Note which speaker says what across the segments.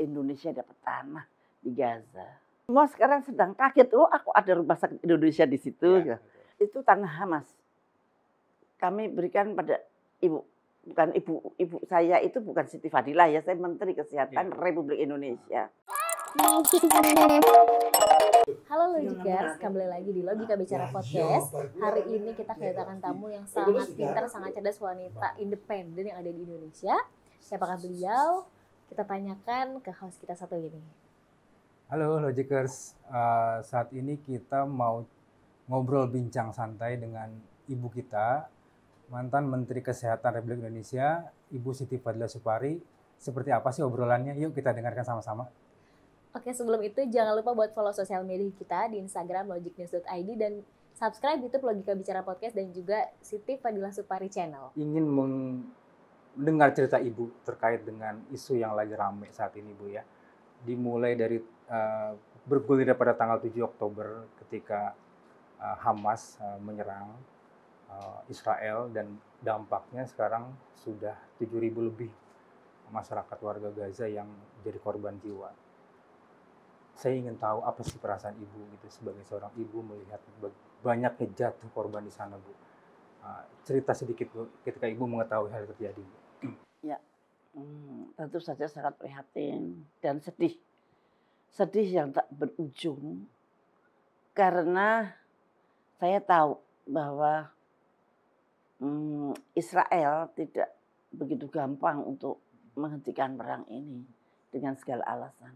Speaker 1: Indonesia dapat tanah di Gaza. Semua sekarang sedang kaget, oh aku ada rumah sakit Indonesia di situ. Ya. Itu tanah Hamas. Kami berikan pada ibu, bukan ibu saya itu bukan Siti Fadilah ya, saya Menteri Kesehatan Republik Indonesia.
Speaker 2: Halo Logikers, kembali lagi di Logika Bicara Podcast. Hari ini kita kedatangan tamu yang sangat pintar, sangat cerdas, wanita independen yang ada di Indonesia. Siapakah beliau? Kita tanyakan ke host kita satu ini.
Speaker 3: Halo Logikers, saat ini kita mau ngobrol bincang santai dengan ibu kita, mantan Menteri Kesehatan Republik Indonesia, Ibu Siti Fadilah Supari. Seperti apa sih obrolannya? Yuk kita dengarkan sama-sama.
Speaker 2: Oke, sebelum itu jangan lupa buat follow sosial media kita di Instagram logiknews.id dan subscribe YouTube Logika Bicara Podcast dan juga Siti Fadilah Supari Channel.
Speaker 3: Ingin mendengar cerita Ibu terkait dengan isu yang lagi ramai saat ini, Bu ya. Dimulai dari bergulir pada tanggal 7 Oktober ketika Hamas menyerang Israel dan dampaknya sekarang sudah 7.000 lebih masyarakat warga Gaza yang jadi korban jiwa. Saya ingin tahu apa sih perasaan Ibu gitu sebagai seorang ibu melihat banyaknya jatuh korban di sana, Bu. Cerita sedikit, Bu, ketika Ibu mengetahui hal yang terjadi.
Speaker 1: Ya, tentu saja sangat prihatin dan sedih. Sedih yang tak berujung karena saya tahu bahwa Israel tidak begitu gampang untuk menghentikan perang ini dengan segala alasan.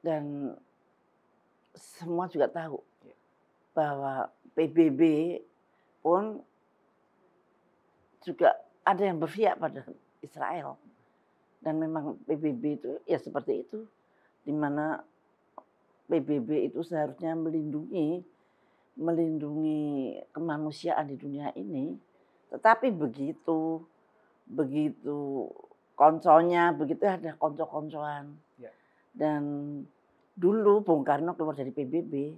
Speaker 1: Dan semua juga tahu bahwa PBB pun juga ada yang berpihak pada Israel. Dan memang PBB itu ya seperti itu, di mana PBB itu seharusnya melindungi kemanusiaan di dunia ini, tetapi begitu konconya, begitu ada konco-koncoan. Dan dulu Bung Karno keluar dari PBB,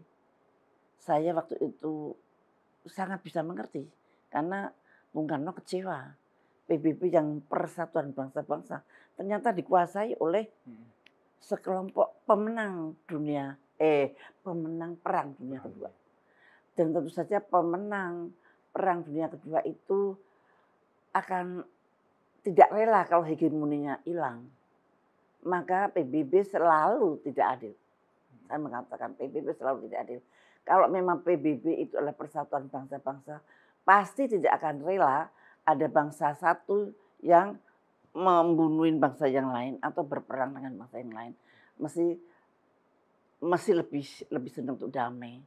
Speaker 1: saya waktu itu sangat bisa mengerti karena Bung Karno kecewa. PBB yang persatuan bangsa-bangsa ternyata dikuasai oleh sekelompok pemenang perang dunia kedua. Dan tentu saja pemenang perang dunia kedua itu akan tidak rela kalau hegemoninya hilang. Maka PBB selalu tidak adil. Saya mengatakan PBB selalu tidak adil. Kalau memang PBB itu adalah persatuan bangsa-bangsa, pasti tidak akan rela ada bangsa satu yang membunuhin bangsa yang lain atau berperang dengan bangsa yang lain. Mesti lebih senang untuk damai.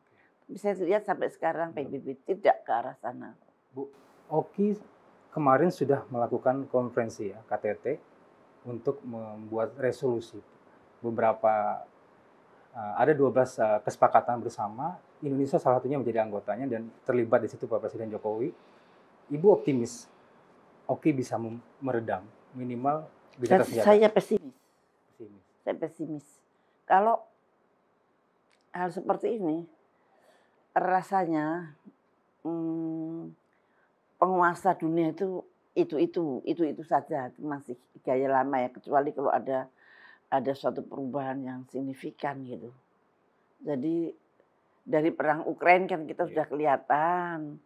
Speaker 1: Bisa lihat sampai sekarang PBB tidak ke arah sana.
Speaker 3: Bu, Oki kemarin sudah melakukan konferensi ya, KTT, untuk membuat resolusi. Ada 12 kesepakatan bersama, Indonesia salah satunya menjadi anggotanya dan terlibat di situ Pak Presiden Jokowi. Ibu optimis, Oki bisa meredam minimal gencatan senjata.
Speaker 1: Saya pesimis. Saya pesimis. Kalau hal seperti ini, rasanya penguasa dunia itu saja, masih gaya lama ya, kecuali kalau ada suatu perubahan yang signifikan gitu. Jadi dari perang Ukraina kan kita sudah kelihatan,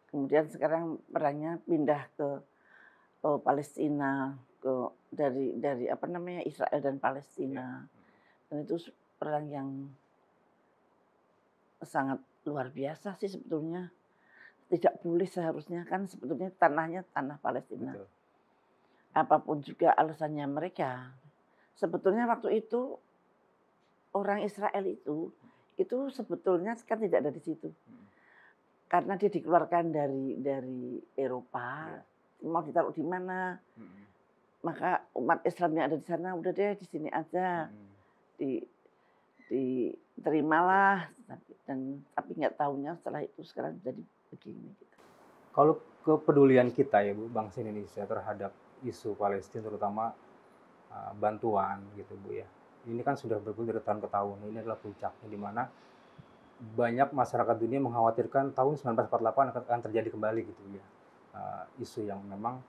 Speaker 1: kemudian sekarang perangnya pindah ke Palestina, dari Israel dan Palestina, dan itu perang yang sangat luar biasa sih sebetulnya. Tidak boleh seharusnya, kan sebetulnya tanahnya tanah Palestina. Betul. Apapun juga alasannya mereka. Sebetulnya waktu itu orang Israel itu sebetulnya kan tidak ada di situ. Karena dia dikeluarkan dari Eropa, mau ditaruh di mana. Maka umat Islam yang ada di sana udah deh di sini aja. Diterimalah, tapi nggak tahunya setelah itu sekarang jadi begini.
Speaker 3: Kalau kepedulian kita ya Bu, bangsa Indonesia terhadap isu Palestina terutama bantuan gitu Bu ya. Ini kan sudah bergulir dari tahun ke tahun. Ini adalah puncaknya di mana banyak masyarakat dunia mengkhawatirkan tahun 1948 akan terjadi kembali gitu ya. Isu yang memang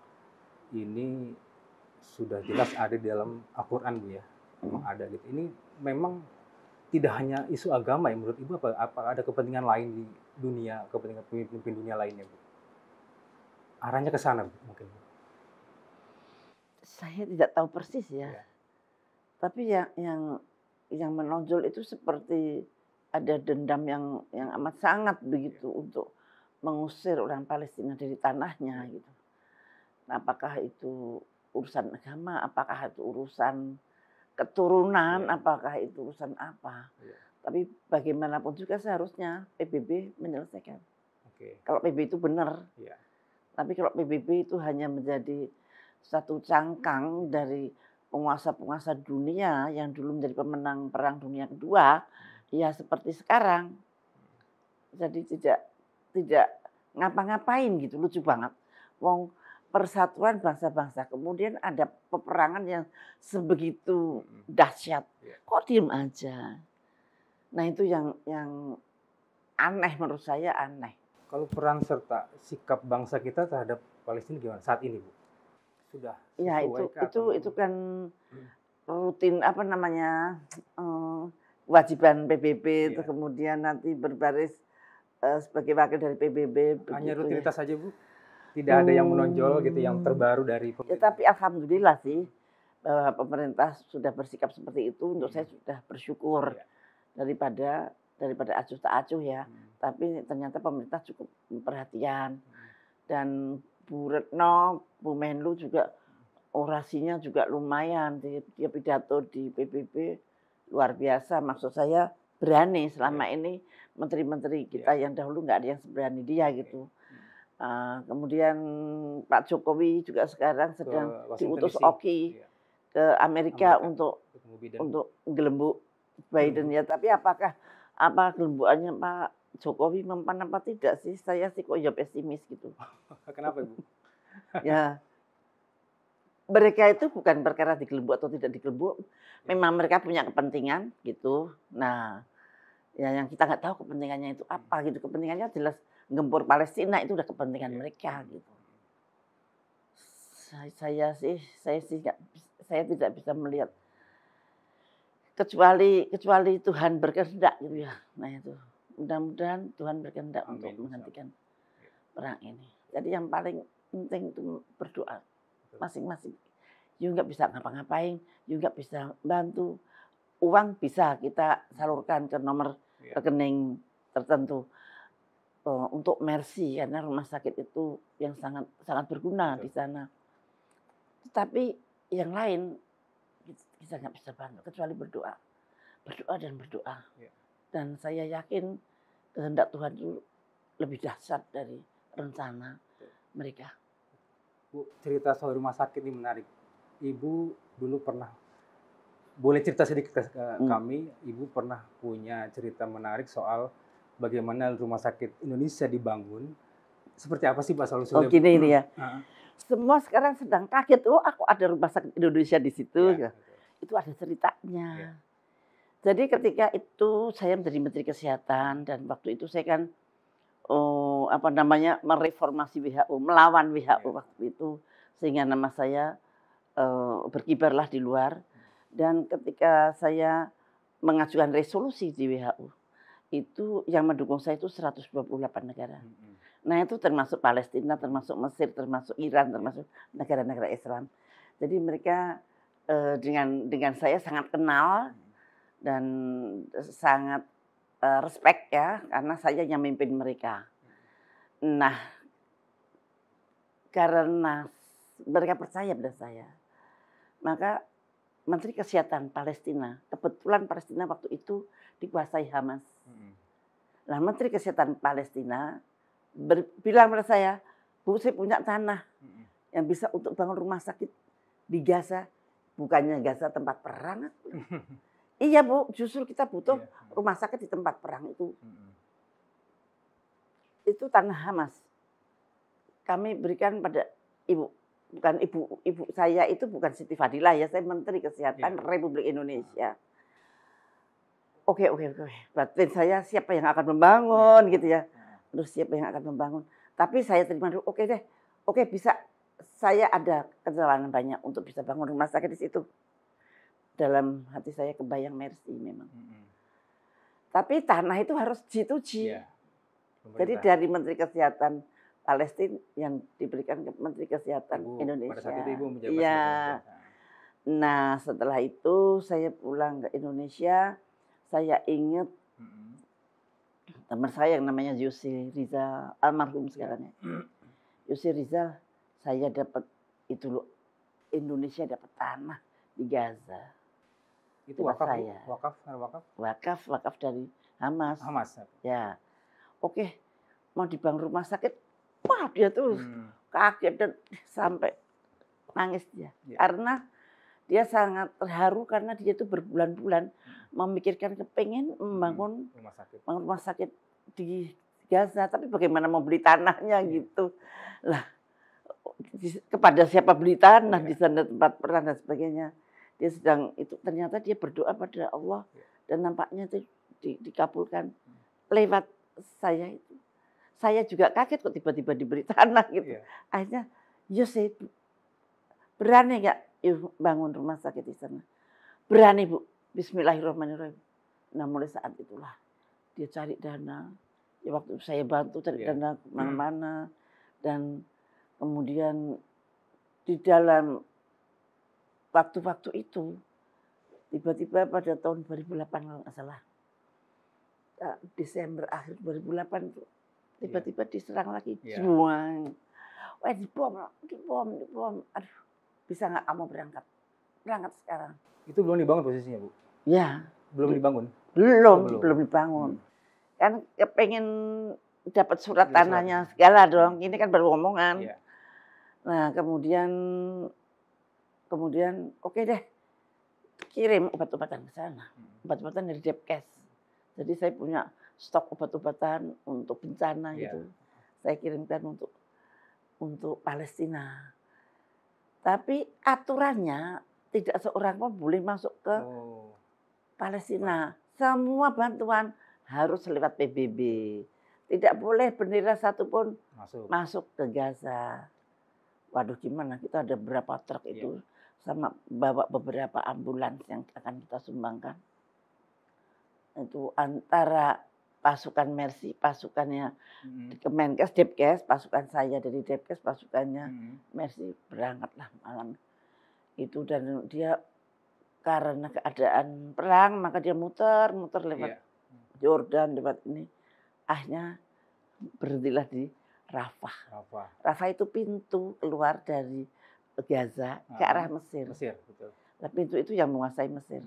Speaker 3: ini sudah jelas ada di dalam Al-Quran, Bu ya. Memang ada gitu. Ini memang tidak hanya isu agama ya menurut Ibu, apa ada kepentingan lain di dunia, kepentingan pemimpin dunia lainnya, Bu? Arahnya ke sana, Bu, mungkin.
Speaker 1: Saya tidak tahu persis ya.
Speaker 3: Iya.
Speaker 1: Tapi yang menonjol itu seperti ada dendam yang amat sangat begitu untuk mengusir orang Palestina dari tanahnya gitu. Nah, apakah itu urusan agama, apakah itu urusan keturunan, apakah itu urusan apa? Tapi bagaimanapun juga seharusnya PBB menyelesaikan. Kalau PBB itu benar. Tapi kalau PBB itu hanya menjadi satu cangkang dari penguasa-penguasa dunia yang dulu menjadi pemenang Perang Dunia Kedua, ya seperti sekarang. Jadi tidak ngapa-ngapain gitu, lucu banget. Wong persatuan bangsa-bangsa, kemudian ada peperangan yang sebegitu dahsyat. Kok diem aja? Nah, itu yang aneh, menurut saya aneh.
Speaker 3: Kalau peran serta sikap bangsa kita terhadap Palestina gimana saat ini, Bu? Sudah
Speaker 1: ya itu kan rutin apa namanya kewajiban PBB, itu kemudian nanti berbaris sebagai wakil dari PBB.
Speaker 3: Hanya rutinitas saja, Bu? Tidak ada yang menonjol gitu, yang terbaru dari pemerintah?
Speaker 1: Ya, tapi alhamdulillah sih bahwa pemerintah sudah bersikap seperti itu. Untuk saya sudah bersyukur daripada acuh tak acuh ya. Tapi ternyata pemerintah cukup perhatian. Dan Bu Retno, Bu Menlu juga orasinya juga lumayan. Dia pidato di PBB luar biasa. Maksud saya berani. Selama ini menteri-menteri kita yang dahulu nggak ada yang seberani dia gitu. Kemudian Pak Jokowi juga sekarang sedang diutus Oki ke Amerika untuk gelembuk Biden ya. Tapi apa gelembukannya Pak Jokowi mempan apa tidak sih? Saya sih kok ya pesimis gitu.
Speaker 3: Kenapa, Ibu?
Speaker 1: Ya, mereka itu bukan perkara digelembuk atau tidak digelembuk. Memang mereka punya kepentingan gitu. Nah, ya yang kita nggak tahu kepentingannya itu apa gitu. Kepentingannya jelas gempur Palestina, itu udah kepentingan mereka gitu. Saya tidak bisa melihat kecuali Tuhan berkehendak gitu ya. Nah itu mudah-mudahan Tuhan berkehendak untuk menghentikan perang ini. Jadi yang paling penting itu berdoa masing-masing. You nggak bisa ngapa-ngapain, you nggak bisa bantu. Uang bisa kita salurkan ke nomor rekening tertentu. Untuk Mercy, karena rumah sakit itu yang sangat berguna di sana. Tapi yang lain kita nggak bisa bantu kecuali berdoa dan berdoa. Dan saya yakin kehendak Tuhan itu lebih dahsyat dari rencana mereka.
Speaker 3: Bu, cerita soal rumah sakit ini menarik. Ibu dulu pernah, boleh cerita sedikit ke kami, Ibu pernah punya cerita menarik soal bagaimana rumah sakit Indonesia dibangun. Seperti apa sih Pak solusinya?
Speaker 1: Oh gini ini ya. Semua sekarang sedang kaget. Oh, aku ada rumah sakit Indonesia di situ. Ya. Itu ada ceritanya. Jadi ketika itu saya menjadi Menteri Kesehatan dan waktu itu saya kan mereformasi WHO, melawan WHO waktu itu, sehingga nama saya berkibarlah di luar. Dan ketika saya mengajukan resolusi di WHO, itu yang mendukung saya itu 128 negara. Nah itu termasuk Palestina, termasuk Mesir, termasuk Iran, termasuk negara-negara Islam. Jadi mereka dengan saya sangat kenal dan sangat respect ya, karena saya yang memimpin mereka. Nah karena mereka percaya pada saya, maka Menteri Kesehatan Palestina, kebetulan Palestina waktu itu dikuasai Hamas. Nah, Menteri Kesehatan Palestina bilang pada saya, Bu, saya punya tanah yang bisa untuk bangun rumah sakit di Gaza. Bukannya Gaza tempat perang. Iya, Bu, justru kita butuh rumah sakit di tempat perang itu. Itu tanah Hamas. Kami berikan pada Ibu. Bukan ibu saya itu bukan Siti Fadilah ya, saya Menteri Kesehatan Republik Indonesia. Oke. Batin saya siapa yang akan membangun gitu ya. Terus siapa yang akan membangun. Tapi saya terima dulu, oke deh. Oke bisa. saya ada kecelakaan banyak untuk bisa bangun rumah sakit di situ. Dalam hati saya kebayang Mercy memang. Tapi tanah itu harus disetujui.
Speaker 3: Iya.
Speaker 1: Jadi dari Menteri Kesehatan Palestina yang diberikan ke Menteri Kesehatan
Speaker 3: Ibu,
Speaker 1: Indonesia.
Speaker 3: pada saat itu Ibu menjabat
Speaker 1: Iya.
Speaker 3: sebagai
Speaker 1: Nah setelah itu saya pulang ke Indonesia, saya ingat teman saya yang namanya Yusri Rizal, almarhum sekarang ya. Yusri Rizal, saya dapat itu loh, Indonesia dapat tanah di Gaza.
Speaker 3: itu wakaf, saya. Wakaf
Speaker 1: dari Hamas.
Speaker 3: Hamas.
Speaker 1: Ya, oke, mau dibangun rumah sakit, wah dia tuh kaget dan sampai nangis dia, karena dia sangat terharu karena dia tuh berbulan-bulan memikirkan kepengen membangun rumah sakit di Gaza, tapi bagaimana mau beli tanahnya gitu, lah kepada siapa beli tanah di sana tempat perang dan sebagainya. Dia sedang itu ternyata dia berdoa pada Allah dan nampaknya itu dikabulkan lewat saya itu. Saya juga kaget kok tiba-tiba diberi tanah gitu. Akhirnya, Yusuf berani nggak yuk bangun rumah sakit di sana? Berani Bu, Bismillahirrahmanirrahim. Nah mulai saat itulah dia cari dana. Ya waktu saya bantu cari dana kemana-mana dan kemudian di dalam waktu-waktu itu, tiba-tiba pada tahun 2008 kalau nggak salah, Desember akhir 2008 itu, tiba-tiba diserang lagi semua. Wah dibom. Aduh, bisa nggak kamu berangkat sekarang?
Speaker 3: Itu belum dibangun posisinya Bu?
Speaker 1: Ya.
Speaker 3: Belum dibangun?
Speaker 1: Belum dibangun. Kan kepengen dapat surat tanahnya segala dong. Ini kan baru omongan. Nah kemudian oke deh, kirim obat-obatan ke sana. Obat-obatan dari Depkes. Jadi saya punya stok obat-obatan untuk bencana gitu. Saya kirimkan untuk Palestina. Tapi aturannya tidak seorang pun boleh masuk ke Palestina. Semua bantuan harus lewat PBB. Tidak boleh bendera satu pun masuk ke Gaza. Waduh gimana, kita ada berapa truk itu sama bawa beberapa ambulans yang akan kita sumbangkan. Itu antara pasukan Mercy, pasukannya Kemenkes, Depkes, pasukan saya dari Depkes, pasukannya Mercy berangkatlah malam itu. Dan dia karena keadaan perang maka dia muter lewat Jordan, lewat ini. Akhirnya berhentilah di Rafah. Rafah itu pintu keluar dari Gaza ke arah Mesir.
Speaker 3: Betul.
Speaker 1: Nah, pintu itu yang menguasai Mesir.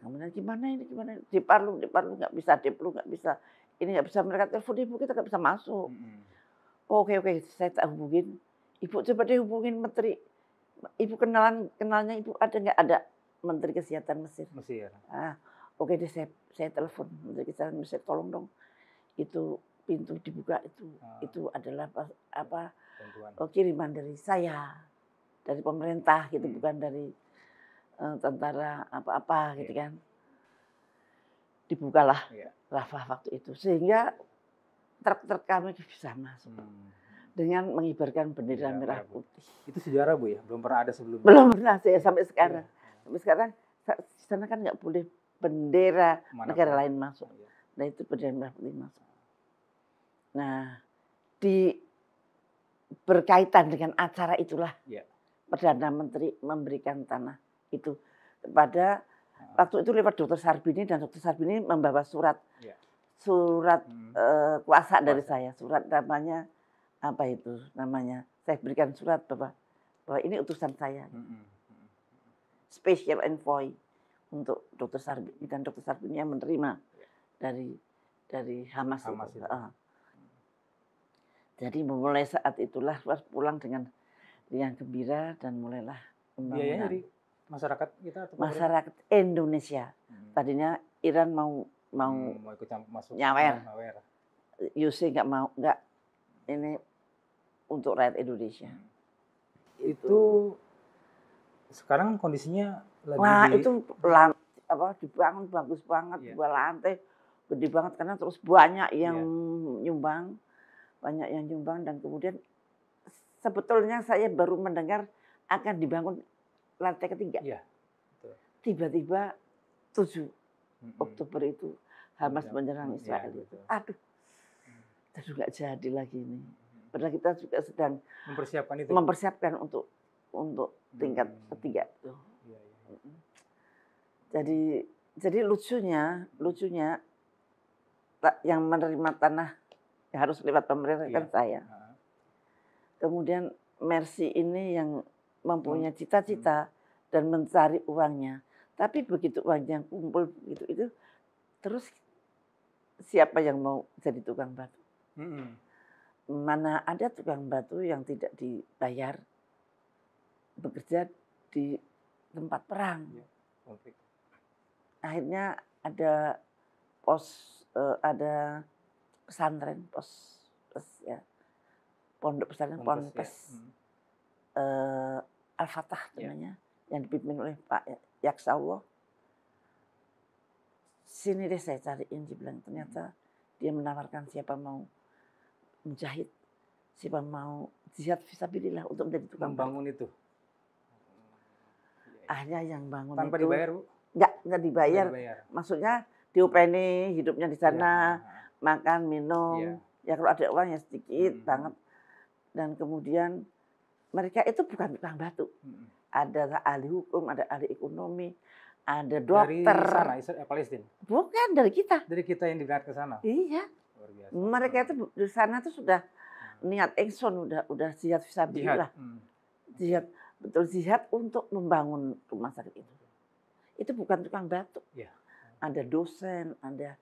Speaker 1: Kemudian gimana ini? Di Parlu nggak bisa, nggak bisa. Ini nggak bisa, mereka telepon ibu kita nggak bisa masuk. Oke, saya tak hubungin. Ibu coba deh hubungin menteri. Ibu kenalnya ibu ada nggak? Ada Menteri Kesehatan Mesir. Oke deh saya telepon Menteri Kesehatan Mesir, tolong dong. Itu pintu dibuka itu adalah kiriman dari saya, dari pemerintah gitu, bukan dari tentara apa-apa gitu kan. Dibukalah Rafah waktu itu sehingga truk-truk kami bisa masuk dengan mengibarkan bendera merah putih.
Speaker 3: Itu sejarah Bu ya, belum pernah ada sebelumnya.
Speaker 1: Belum pernah saya sampai sekarang. Sampai sekarang di sana kan nggak boleh bendera negara lain masuk. Nah itu bendera merah putih masuk. Nah berkaitan dengan acara itulah Perdana Menteri memberikan tanah itu kepada waktu itu lewat Dr. Sarbini, dan Dr. Sarbini membawa surat kuasa dari saya, surat namanya apa itu namanya, saya berikan surat bahwa ini utusan saya, special envoy untuk Dr. Sarbini, dan Dr. Sarbini yang menerima dari Hamas itu. Jadi mulai saat itulah pulang dengan riang gembira dan mulailah pembangunan.
Speaker 3: Dari masyarakat kita atau
Speaker 1: masyarakat Indonesia. Tadinya Iran mau
Speaker 3: ikut masuk
Speaker 1: nyawer. Yusuf nggak ini untuk rakyat Indonesia.
Speaker 3: Itu sekarang kondisinya
Speaker 1: lagi itu dibangun bagus banget, dua lantai gede banget karena terus banyak yang nyumbang, dan kemudian sebetulnya saya baru mendengar akan dibangun lantai ketiga.
Speaker 3: Iya, betul.
Speaker 1: Tiba-tiba 7 Oktober itu Hamas
Speaker 3: Iya,
Speaker 1: menyerang
Speaker 3: iya,
Speaker 1: Israel.
Speaker 3: betul.
Speaker 1: Aduh, nggak jadi lagi ini. Padahal kita juga sedang
Speaker 3: Mempersiapkan itu.
Speaker 1: mempersiapkan untuk tingkat ketiga tuh.
Speaker 3: Iya, iya.
Speaker 1: Jadi lucunya yang menerima tanah yang harus lewat pemerintah kan saya. Kemudian Mercy ini yang mempunyai cita-cita dan mencari uangnya. Tapi begitu uangnya kumpul begitu itu, terus siapa yang mau jadi tukang batu? Mana ada tukang batu yang tidak dibayar bekerja di tempat perang. Akhirnya ada ada pesantren, ya, pondok pesantren, Ponpes Al-Fatah namanya, yang dipimpin oleh Pak Yaksaullah. Sini deh saya cariin, dia bilang ternyata dia menawarkan siapa mau menjahit, siapa mau jihad fisabilillah untuk menjadi tukang
Speaker 3: membangun itu.
Speaker 1: Akhirnya yang bangun
Speaker 3: tanpa
Speaker 1: itu
Speaker 3: dibayar, Bu?
Speaker 1: Nggak dibayar. Maksudnya diupeni hidupnya di sana, makan, minum. Ya kalau ada uang ya sedikit banget. Dan kemudian mereka itu bukan tukang batu. Ada ahli hukum, ada ahli ekonomi, ada dokter.
Speaker 3: Dari sana, Palestina?
Speaker 1: Bukan, dari kita.
Speaker 3: Dari kita yang diberangkat ke sana?
Speaker 1: Iya.
Speaker 3: Luar biasa. Mereka
Speaker 1: itu di sana tuh sudah niat Engson, udah jihad fisabilillah. Jihad, betul, jihad untuk membangun rumah sakit itu. Itu bukan tukang batu. Ada dosen, ada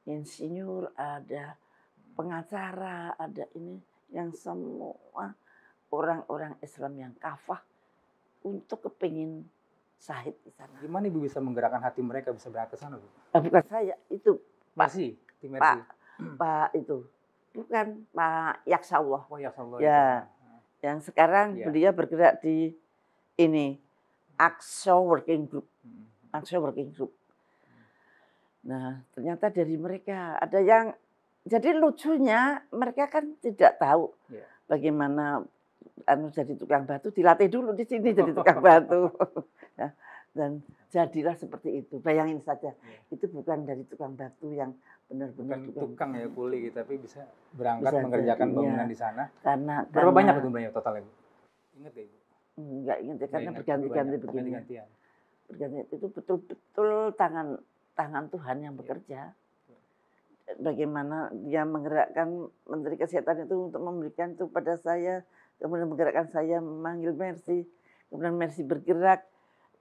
Speaker 1: insinyur, ada pengacara, ada ini yang semua orang-orang Islam yang kafah untuk kepingin syahid di sana.
Speaker 3: Gimana Ibu bisa menggerakkan hati mereka bisa berangkat ke sana, Bu?
Speaker 1: Bukan saya, itu
Speaker 3: Mercy, tim Mercy.
Speaker 1: Pak itu. Bukan Pak Yaksaullah.
Speaker 3: Oh, Yaksaullah.
Speaker 1: Ya. Yang sekarang beliau bergerak di ini Aqsa Working Group. Aqsa Working Group. Nah, ternyata dari mereka ada yang, jadi lucunya mereka kan tidak tahu bagaimana jadi tukang batu, dilatih dulu di sini jadi tukang batu. Dan jadilah seperti itu. Bayangin saja, itu bukan dari tukang batu yang benar-benar
Speaker 3: tukang ya, kuli, tapi bisa berangkat mengerjakan bangunan di sana. Berapa banyak jumlahnya totalnya, Bu? Ingat gak, Ibu?
Speaker 1: Enggak ingat ya, karena berganti-ganti begini. Berganti itu betul-betul tangan Tuhan yang bekerja. Bagaimana dia menggerakkan Menteri Kesehatan itu untuk memberikan itu pada saya, kemudian menggerakkan saya memanggil Mercy, kemudian Mercy bergerak,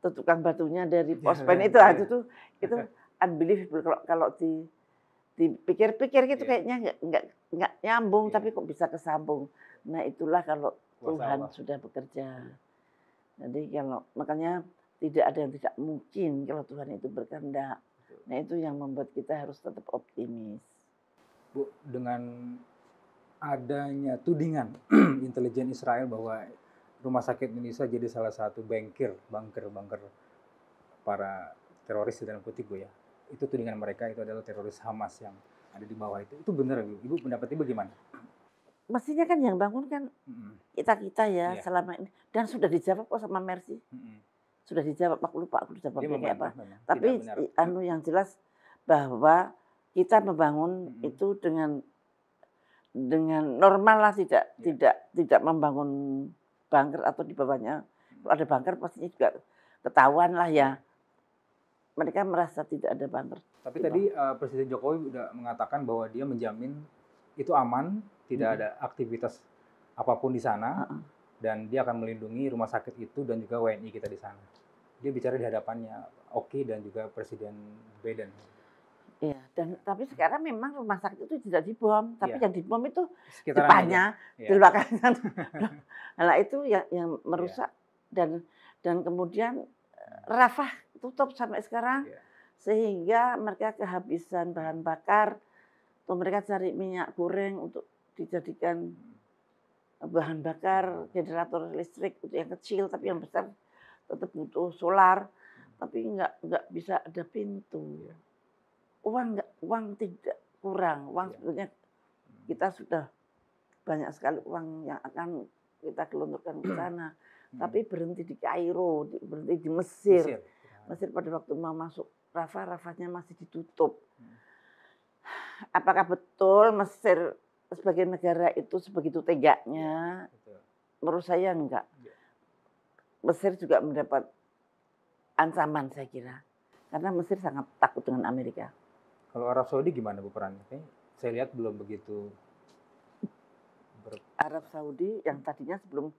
Speaker 1: tukang batunya dari Pospen itu unbelievable kalau dipikir-pikir gitu kayaknya nggak nyambung, tapi kok bisa kesambung. Nah itulah kalau Tuhan sudah bekerja. Jadi makanya tidak ada yang tidak mungkin kalau Tuhan itu berkehendak. Nah itu yang membuat kita harus tetap optimis.
Speaker 3: Bu, dengan adanya tudingan intelijen Israel bahwa rumah sakit Indonesia jadi salah satu bunker para teroris di dalam kutip, Bu, ya. Itu tudingan mereka itu adalah teroris Hamas yang ada di bawah itu. Itu benar, Bu? Ibu pendapat Ibu gimana?
Speaker 1: Mestinya kan yang bangun kan kita ya selama ini, dan sudah dijawab kok sama Mercy. Sudah dijawab, aku lupa aku jawabnya kayak apa. Tapi yang jelas bahwa kita membangun itu dengan normal lah, tidak membangun bunker atau di bawahnya. Kalau ada bunker pastinya juga ketahuan lah ya. Mereka merasa tidak ada bunker.
Speaker 3: Tapi tadi Presiden Jokowi sudah mengatakan bahwa dia menjamin itu aman, tidak ada aktivitas apapun di sana, dan dia akan melindungi rumah sakit itu dan juga WNI kita di sana. Dia bicara di hadapannya Oki dan juga Presiden Biden. Iya,
Speaker 1: tapi sekarang memang rumah sakit itu tidak dibom, tapi yang dibom itu depannya, di belakangnya. Nah itu yang merusak dan kemudian Rafah tutup sampai sekarang, sehingga mereka kehabisan bahan bakar, atau mereka cari minyak goreng untuk dijadikan bahan bakar, generator listrik untuk yang kecil, tapi yang besar tetap butuh solar, tapi nggak bisa ada pintu. Uang tidak kurang, uang sebetulnya kita sudah banyak sekali uang yang akan kita gelontorkan ke sana. Tapi berhenti di Kairo, berhenti di Mesir. Mesir pada waktu mau masuk Rafahnya masih ditutup. Apakah betul Mesir sebagai negara itu sebegitu tegaknya? Menurut saya enggak. Mesir juga mendapat ancaman saya kira. Karena Mesir sangat takut dengan Amerika.
Speaker 3: Kalau Arab Saudi gimana Bu perannya? Saya lihat belum begitu.
Speaker 1: Arab Saudi yang tadinya sebelum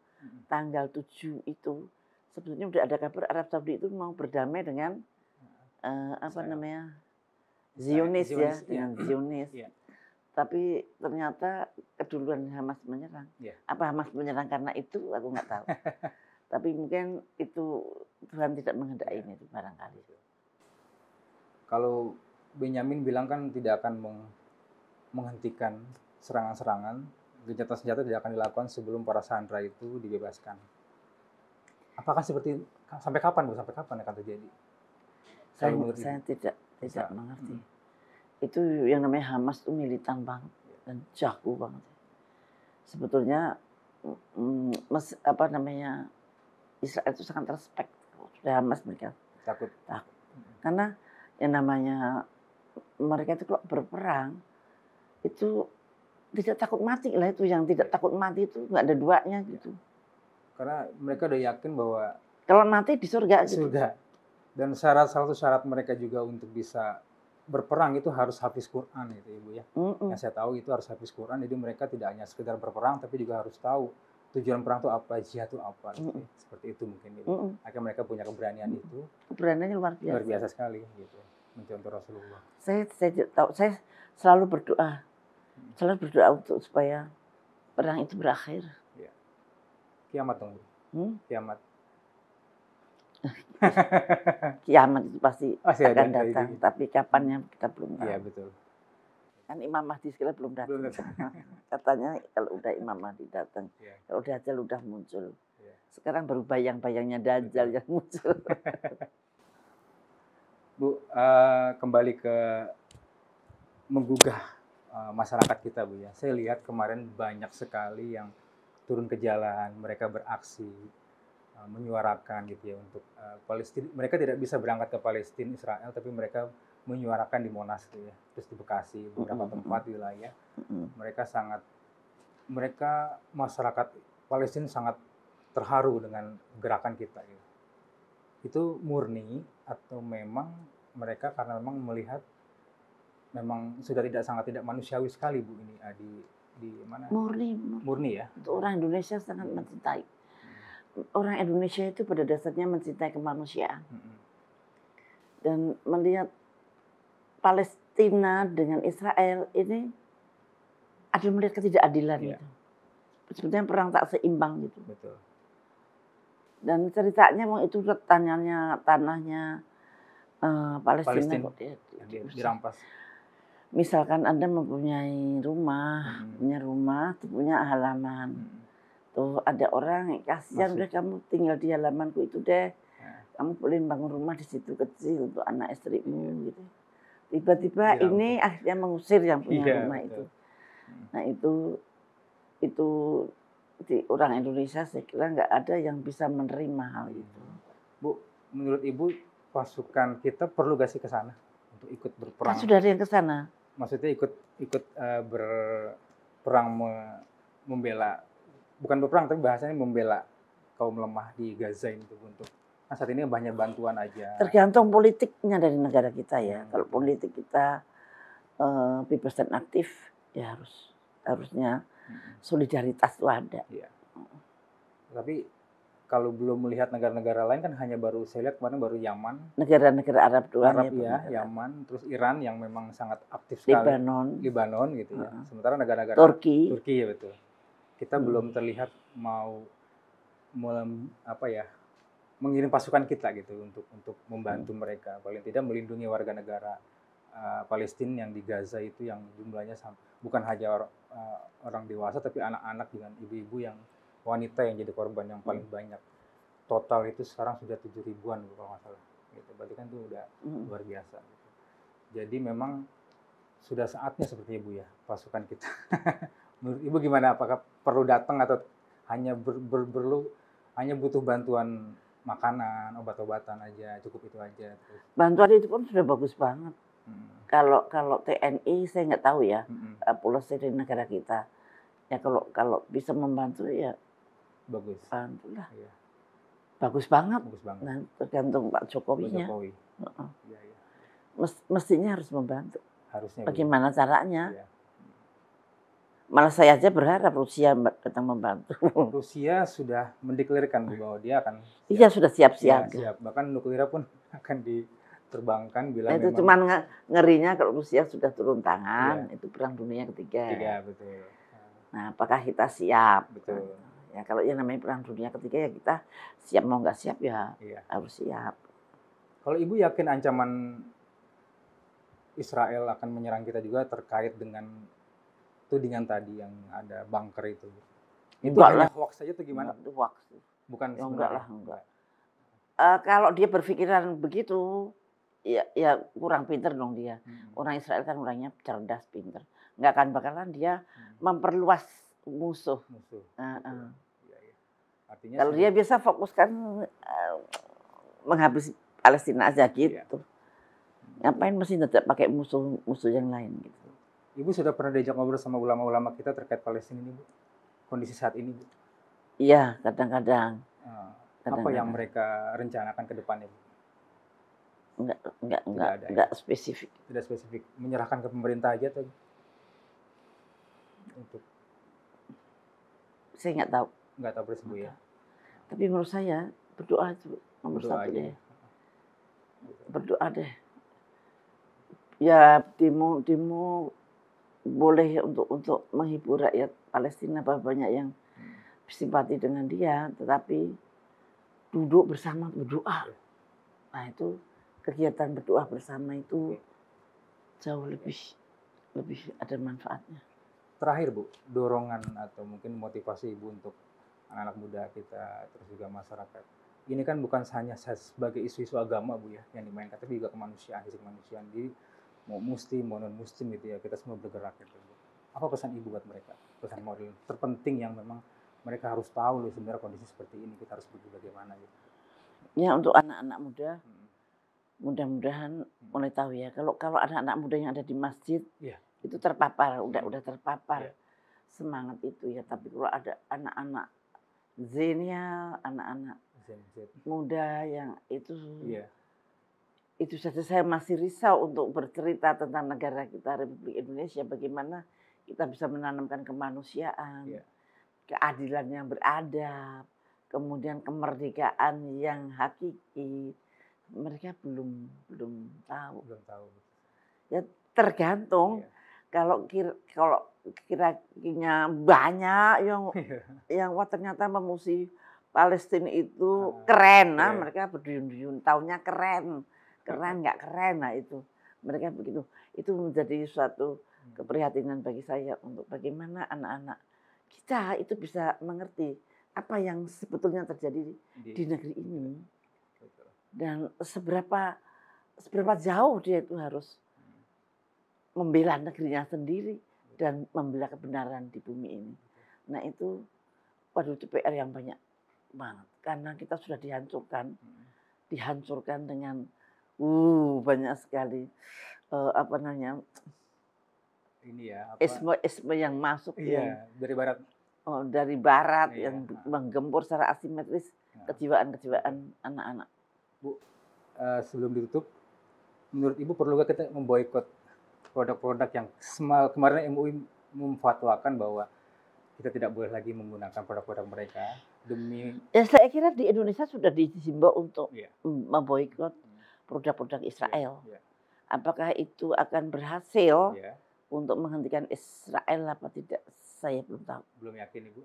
Speaker 1: tanggal 7 itu sebetulnya udah ada kabar Arab Saudi itu mau berdamai dengan Zionis ya, dengan Zionis. Tapi ternyata keduluan Hamas menyerang. Apa Hamas menyerang karena itu aku nggak tahu. Tapi mungkin itu Tuhan tidak menghendaki itu barangkali.
Speaker 3: Kalau Benyamin bilang kan tidak akan menghentikan serangan-serangan, gencatan senjata tidak akan dilakukan sebelum para sandera itu dibebaskan. Apakah sampai kapan Bu? Sampai kapan akan terjadi?
Speaker 1: Saya tidak mengerti. Itu yang namanya Hamas itu militan banget dan jago banget. Sebetulnya Israel itu sangat respect. Sudah Hamas mereka takut. Karena yang namanya mereka itu kalau berperang itu tidak takut mati lah, itu yang tidak takut mati itu nggak ada duanya gitu.
Speaker 3: Karena mereka udah yakin bahwa
Speaker 1: kalau mati di surga gitu.
Speaker 3: Dan salah satu syarat mereka juga untuk bisa berperang itu harus hafiz Quran itu Ibu ya. Yang saya tahu itu harus hafiz Quran, jadi mereka tidak hanya sekedar berperang tapi juga harus tahu tujuan perang itu apa, jihad itu apa gitu. Seperti itu mungkin gitu. Akhirnya mereka punya keberanian itu.
Speaker 1: Keberaniannya luar biasa.
Speaker 3: Luar biasa sekali gitu. Mencontoh Rasulullah.
Speaker 1: Saya selalu berdoa untuk supaya perang itu berakhir.
Speaker 3: Ya. Kiamat dong, Bu. Kiamat.
Speaker 1: Kiamat itu pasti akan datang,
Speaker 3: gitu.
Speaker 1: Tapi kapannya kita belum tahu.
Speaker 3: Iya, betul.
Speaker 1: Kan Imam Mahdi sekali belum datang. Katanya kalau udah Imam Mahdi datang, kalau Dajjal udah muncul. Sekarang baru bayang-bayangnya Dajjal yang muncul.
Speaker 3: Bu, kembali ke menggugah masyarakat kita Bu ya. Saya lihat kemarin banyak sekali yang turun ke jalan, mereka beraksi, menyuarakan gitu ya untuk Palestina. Mereka tidak bisa berangkat ke Palestina, Israel, tapi mereka menyuarakan di Monas gitu ya, terus di Bekasi, beberapa tempat di wilayah. Mereka masyarakat Palestina sangat terharu dengan gerakan kita gitu. Itu murni atau memang mereka karena memang melihat memang sudah sangat tidak manusiawi sekali Bu ini di mana? Murni ya.
Speaker 1: Itu orang Indonesia sangat mencintai. Orang Indonesia itu pada dasarnya mencintai kemanusiaan. Dan melihat Palestina dengan Israel ini ada melihat ketidakadilan gitu. Sebetulnya perang tak seimbang gitu.
Speaker 3: Betul.
Speaker 1: Dan ceritanya itu tanahnya Palestina
Speaker 3: dirampas.
Speaker 1: Misalkan Anda mempunyai rumah, punya halaman. Tuh ada orang yang kasihan, udah kamu tinggal di halamanku itu deh. Kamu boleh bangun rumah di situ kecil untuk anak istrimu gitu. Tiba-tiba ini akhirnya mengusir yang punya rumah itu. Nah itu di orang Indonesia saya kira nggak ada yang bisa menerima hal itu.
Speaker 3: Bu, menurut Ibu pasukan kita perlu gak sih ke sana untuk ikut berperang?
Speaker 1: Sudah ada yang ke sana.
Speaker 3: Maksudnya ikut berperang membela, bukan berperang tapi bahasanya membela kaum lemah di Gaza ini untuk saat ini banyak bantuan aja.
Speaker 1: Tergantung politiknya dari negara kita ya. Kalau politik kita bebas dan aktif ya harusnya solidaritas itu ada.
Speaker 3: Iya. Tapi kalau belum melihat negara-negara lain kan hanya baru saya lihat kemarin baru Yaman. Negara-negara Arab doang ya. Yaman, terus Iran yang memang sangat aktif sekali. Libanon gitu ya. Sementara negara-negara Turki ya betul. Kita belum terlihat mau mengirim pasukan kita gitu untuk membantu mereka. Paling tidak melindungi warga negara Palestina yang di Gaza itu yang jumlahnya bukan hanya orang dewasa tapi anak-anak dengan ibu-ibu yang wanita yang jadi korban yang paling banyak. Total itu sekarang sudah 7.000-an kalau nggak salah. Gitu. Berarti kan itu udah luar biasa. Gitu. Jadi memang sudah saatnya seperti Ibu ya pasukan kita. Menurut Ibu gimana? Apakah perlu datang atau hanya butuh bantuan makanan, obat-obatan aja, cukup itu aja. Terus,
Speaker 1: Bantuan itu pun sudah bagus banget. Kalau TNI saya nggak tahu ya, polisi di negara kita. Ya kalau bisa membantu ya
Speaker 3: bagus.
Speaker 1: bantulah.
Speaker 3: Iya,
Speaker 1: Bagus banget.
Speaker 3: bagus banget.
Speaker 1: Nah, tergantung Pak
Speaker 3: Pak
Speaker 1: Jokowinya.
Speaker 3: Jokowi.
Speaker 1: Heeh.
Speaker 3: Iya, iya.
Speaker 1: Mestinya harus membantu.
Speaker 3: Harusnya. Bu.
Speaker 1: Bagaimana caranya?
Speaker 3: Iya.
Speaker 1: Malah saya aja berharap Rusia datang membantu.
Speaker 3: Rusia sudah mendeklarasikan bahwa dia akan
Speaker 1: Iya sudah siap-siap.
Speaker 3: siap. Bahkan nuklirnya pun akan diterbangkan bila
Speaker 1: Itu
Speaker 3: memang
Speaker 1: cuman ngerinya kalau Rusia sudah turun tangan, itu perang dunia ketiga.
Speaker 3: tiga, betul.
Speaker 1: Nah, apakah kita siap?
Speaker 3: Betul.
Speaker 1: Ya kalau yang namanya perang dunia ketiga ya kita siap mau nggak siap ya
Speaker 3: Iya.
Speaker 1: harus siap.
Speaker 3: Kalau Ibu yakin ancaman Israel akan menyerang kita juga terkait dengan tudingan tadi yang ada bunker itu? Itu
Speaker 1: Enggak
Speaker 3: hanya
Speaker 1: lah.
Speaker 3: hoax saja atau gimana?
Speaker 1: Itu hoax.
Speaker 3: Bukan
Speaker 1: Ya, enggak
Speaker 3: sebenarnya?
Speaker 1: lah, enggak. Kalau dia berpikiran begitu, ya kurang pinter dong dia. Orang Israel kan orangnya cerdas, pinter. Nggak akan bakalan dia memperluas musuh.
Speaker 3: Musuh.
Speaker 1: Heeh.
Speaker 3: Iya, iya. Artinya
Speaker 1: Kalau dia bisa fokuskan menghabisi Palestina aja gitu. Ngapain mesti tidak pakai musuh yang lain gitu.
Speaker 3: Ibu sudah pernah diajak ngobrol sama ulama-ulama kita terkait Palestina ini, Bu? Kondisi saat ini, Bu?
Speaker 1: Iya, kadang-kadang.
Speaker 3: Apa yang mereka rencanakan ke depannya, Bu?
Speaker 1: Enggak spesifik.
Speaker 3: Tidak spesifik. Menyerahkan ke pemerintah aja atau untuk
Speaker 1: Saya nggak tahu.
Speaker 3: nggak tahu persis, Bu, ya?
Speaker 1: Tapi menurut saya berdoa itu nomor
Speaker 3: Berdoa
Speaker 1: satu
Speaker 3: aja.
Speaker 1: deh. Berdoa deh. Ya demo boleh untuk menghibur rakyat Palestina, bahwa banyak yang simpati dengan dia, tetapi duduk bersama berdoa. Nah itu kegiatan berdoa bersama itu jauh lebih ada manfaatnya.
Speaker 3: Terakhir, Bu, dorongan atau mungkin motivasi Ibu untuk anak-anak muda kita, terus juga masyarakat. Ini kan bukan hanya sebagai isu-isu agama, Bu, ya, yang dimainkan, tapi juga kemanusiaan, sisi kemanusiaan. Jadi mau muslim, mau non-muslim gitu ya, kita semua bergerak gitu, Bu. Apa pesan Ibu buat mereka? Pesan moral terpenting yang memang mereka harus tahu loh sebenarnya kondisi seperti ini, kita harus begitu bagaimana gitu.
Speaker 1: Ya untuk anak-anak muda, mudah-mudahan mulai tahu ya. Kalau anak-anak muda yang ada di masjid, itu terpapar, udah terpapar semangat itu ya. Tapi kalau ada anak-anak zenial, anak-anak muda yang itu saja saya masih risau untuk bercerita tentang negara kita Republik Indonesia, bagaimana kita bisa menanamkan kemanusiaan, keadilan yang beradab, kemudian kemerdekaan yang hakiki. Mereka belum tahu. Ya tergantung. Kalau kira-kiranya banyak yang wah ternyata memusuhi Palestina itu keren, nah mereka berduyun-duyun, taunya keren nggak keren, nah itu mereka begitu. Itu menjadi suatu keprihatinan bagi saya untuk bagaimana anak-anak kita itu bisa mengerti apa yang sebetulnya terjadi di negeri ini dan seberapa jauh dia itu harus membela negerinya sendiri dan membela kebenaran di bumi ini. Nah itu, waduh itu PR yang banyak banget karena kita sudah dihancurkan dengan banyak sekali isme yang masuk dari barat yang menggempur secara asimetris kejiwaan anak-anak.
Speaker 3: Bu, sebelum ditutup, menurut Ibu perlu nggak kita memboikot produk-produk yang kemarin MUI memfatwakan bahwa kita tidak boleh lagi menggunakan produk-produk mereka demi? Ya
Speaker 1: saya kira di Indonesia sudah dihimbau untuk memboikot produk-produk Israel. Apakah itu akan berhasil untuk menghentikan Israel apa tidak? Saya belum tahu.
Speaker 3: Belum yakin, Ibu.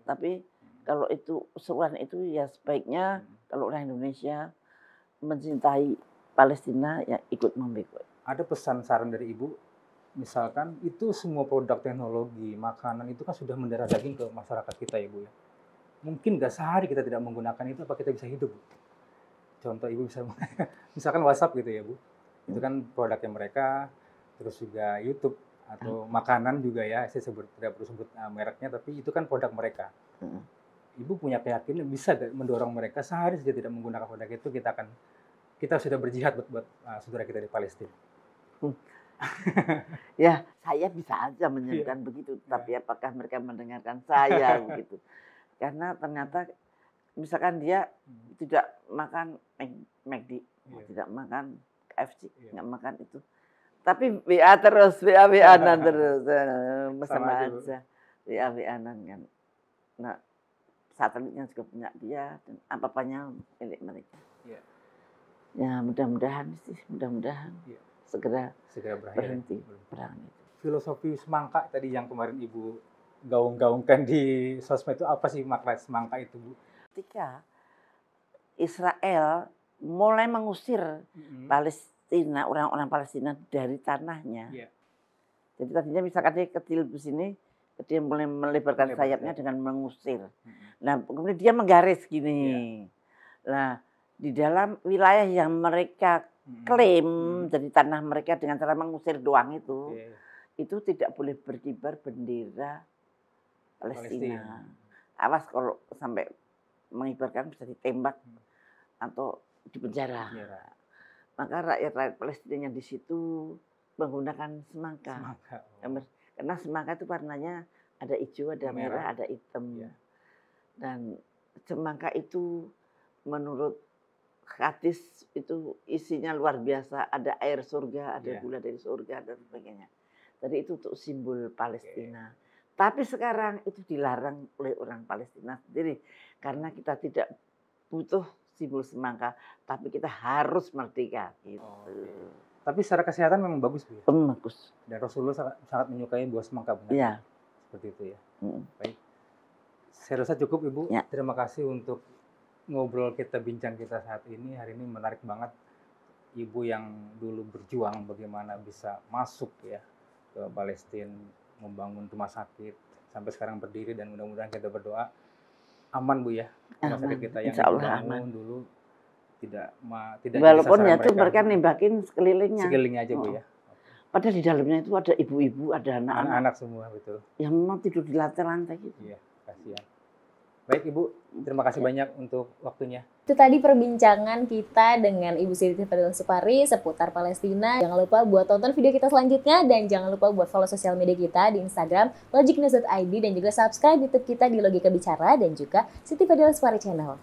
Speaker 1: Tapi kalau itu seruan itu ya sebaiknya kalau orang Indonesia mencintai Palestina ya ikut memboikot.
Speaker 3: Ada pesan saran dari Ibu, misalkan itu semua produk teknologi, makanan itu kan sudah mendarah daging ke masyarakat kita ya Bu ya. Mungkin nggak sehari kita tidak menggunakan itu, apa kita bisa hidup Bu? Contoh Ibu bisa, misalkan WhatsApp gitu ya Bu. Itu kan produknya mereka, terus juga YouTube atau makanan juga ya, saya tidak perlu sebut mereknya, tapi itu kan produk mereka. Ibu punya keyakinan bisa mendorong mereka sehari saja tidak menggunakan produk itu, kita sudah berjihad buat saudara kita di Palestina.
Speaker 1: Ya, saya bisa aja menyerukan begitu, tapi apakah mereka mendengarkan saya begitu? Karena ternyata misalkan dia tidak makan McD, tidak makan KFC, nggak makan itu, tapi WA terus, WA-WA-an terus, sama aja, WA-WA-an kan. Nah, satelitnya juga punya dia dan apa-apanya milik mereka. Ya, mudah-mudahan segera berhenti perang itu.
Speaker 3: Filosofi semangka tadi yang kemarin Ibu gaung-gaungkan di sosmed itu apa sih makna semangka itu, Bu?
Speaker 1: Ketika Israel mulai mengusir Palestina, orang-orang Palestina dari tanahnya. Jadi tadinya misalkan dia kecil di sini, dia mulai melebarkan sayapnya dengan mengusir. Nah, kemudian dia menggaris gini. Nah, di dalam wilayah yang mereka klaim dari tanah mereka dengan cara mengusir doang itu tidak boleh berkibar bendera Palestina. Awas kalau sampai mengibarkan bisa ditembak atau dipenjara. Maka rakyat Palestina yang di situ menggunakan semangka. Karena semangka itu warnanya ada hijau, ada merah, ada hitam. Dan semangka itu menurut hadis itu isinya luar biasa, ada air surga, ada gula dari surga dan sebagainya. Jadi itu untuk simbol Palestina. Tapi sekarang itu dilarang oleh orang Palestina sendiri karena kita tidak butuh simbol semangka, tapi kita harus merdeka gitu.
Speaker 3: Tapi secara kesehatan memang bagus, Bu.
Speaker 1: Bagus.
Speaker 3: Dan Rasulullah sangat menyukai buah semangka, benar?
Speaker 1: Iya.
Speaker 3: Seperti itu ya. Baik. Saya rasa cukup, Ibu. Terima kasih untuk ngobrol kita, bincang kita saat ini. Hari ini menarik banget. Ibu yang dulu berjuang bagaimana bisa masuk ya ke Palestina, membangun rumah sakit, sampai sekarang berdiri, dan mudah-mudahan kita berdoa aman, Bu ya. Rumah sakit kita yang dibangun dulu tidak
Speaker 1: walaupun ya itu mereka nembakin
Speaker 3: sekelilingnya aja, Bu ya.
Speaker 1: Padahal di dalamnya itu ada ibu-ibu, ada
Speaker 3: anak-anak semua, betul.
Speaker 1: Yang memang tidur di lantai-lantai gitu.
Speaker 3: Iya, kasihan. Baik, Ibu, terima kasih banyak untuk waktunya.
Speaker 2: Itu tadi perbincangan kita dengan Ibu Siti Fadila Supari seputar Palestina. Jangan lupa buat tonton video kita selanjutnya dan jangan lupa buat follow sosial media kita di Instagram logicnews.id dan juga subscribe YouTube kita di Logika Bicara dan juga Siti Fadila Supari Channel.